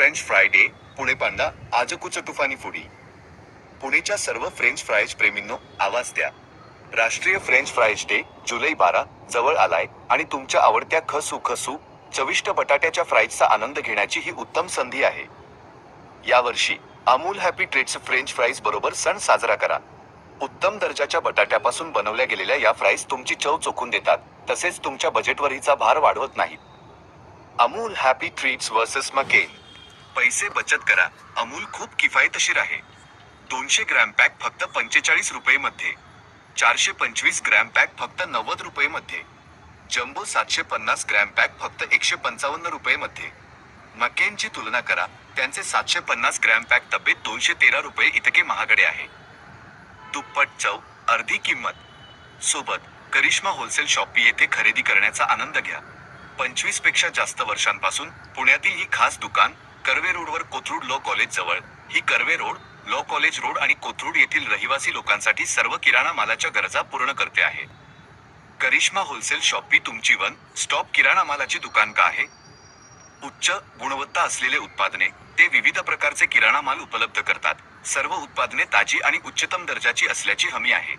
French fry day, Pune panda, आजकूच तुफानी foodie. पुणेच्या सर्व फ्रेंच फ्राईज प्रेमींनो, आवाज द्या. राष्ट्रीय फ्रेंच फ्राईज डे, जुलै 12, जवळ आलाय आणि तुमच्या आवडत्या खसू चविष्ट बटाट्याच्या फ्राईजचा आनंद घेण्याची ही उत्तम संधी आहे. यावर्षी Amul Happy Treats French fries बरोबर सण साजरा करा. उत्तम दर्जाच्या बटाट्यापासून बनवल्या गेलेल्या या फ्राईज तुमची चव चोखून देतात, तसेच तुमच्या बजेटवरहीचा भार वाढवत नाहीत. Amul Happy treats versus McCain. पैसे बचत करा. अमूल खूप किफायतशीर आहे. 200 ग्रॅम पॅक फक्त 45 रुपये मध्ये. 425 ग्रॅम पॅक फक्त 90 रुपये मध्ये. जम्बो 750 ग्रॅम पॅक फक्त 155 रुपये मध्ये. मकेनची तुलना करा, त्यांचे 750 ग्रॅम पॅक तब्बे 213 रुपये इतके महागडे आहे. दुप्पट चव, अर्धी किंमत. सोबत करिश्मा होलसेल शॉपी येथे खरेदी करण्याचा आनंद घ्या. 25 पेक्षा जास्त वर्षांपासून पुण्यातील ही खास दुकान, कर्वे रोडवर कोथरूड लॉ कॉलेज जवळ. ही Karve road, law college road आणि कोथरूड येथील रहिवासी लोकांसाठी सर्व किराणा मालाच्या गरजा पूर्ण करते आहे. करिश्मा होलसेल शॉपी तुमची वन स्टॉप किराणा मालाची दुकान का आहे? उच्च गुणवत्ता असलेले उत्पादने, ते विविध प्रकारचे किराणा माल उपलब्ध करतात. सर्व उत्पादने ताजी आणि उच्चतम दर्जाची असल्याची हमी आहे.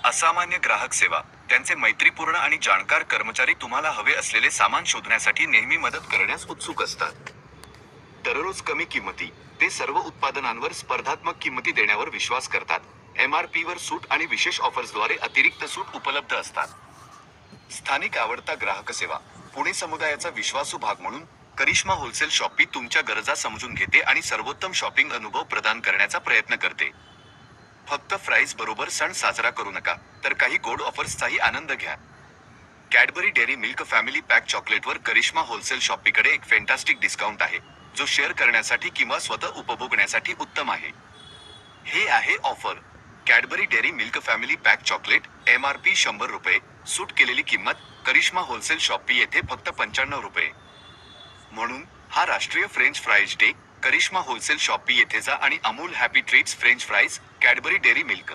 असामान्य ग्राहक सेवा, त्यांचे मैत्रीपूर्ण आणि जाणकार कर्मचारी तुम्हाला हवे असलेले सामान शोधण्यासाठी नेहमी मदत करण्यास उत्सुक असतात. दररोज कमी किंमती, ते सर्व उत्पादनांवर स्पर्धात्मक किंमती देण्यावर विश्वास करतात. MRP वर सूट आणि विशेष ऑफर्सद्वारे अतिरिक्त सूट उपलब्ध असतात. स्थानिक आवडता ग्राहक सेवा, पुणे समुदायाचा विश्वासू भाग म्हणून करिश्मा होलसेल शॉपी तुमच्या गरजा समजून घेते आणि सर्वोत्तम शॉपिंग अनुभव प्रदान करण्याचा प्रयत्न करते. फक्त फ्राईज बरोबर सण साजरा करू नका, तर काही गोड ऑफर्सचाही आनंद घ्या. Cadbury Dairy Milk family pack चॉकलेटवर करिश्मा होलसेल शॉपीकडे एक फॅन्टास्टिक डिस्काउंट आहे, जो शेअर करण्यासाठी किंवा स्वतः उपभोगण्यासाठी उत्तम आहे. हे आहे offer. Cadbury Dairy Milk family pack chocolate, MRP 100 रुपये, सूट केलेली किंमत करिश्मा होलसेल शॉपी येथे फक्त 95 रुपये. म्हणून हा राष्ट्रीय French fries day, Karishma wholesale shoppe येथे जा आणि Amul Happy Treats French fries, Cadbury Dairy milk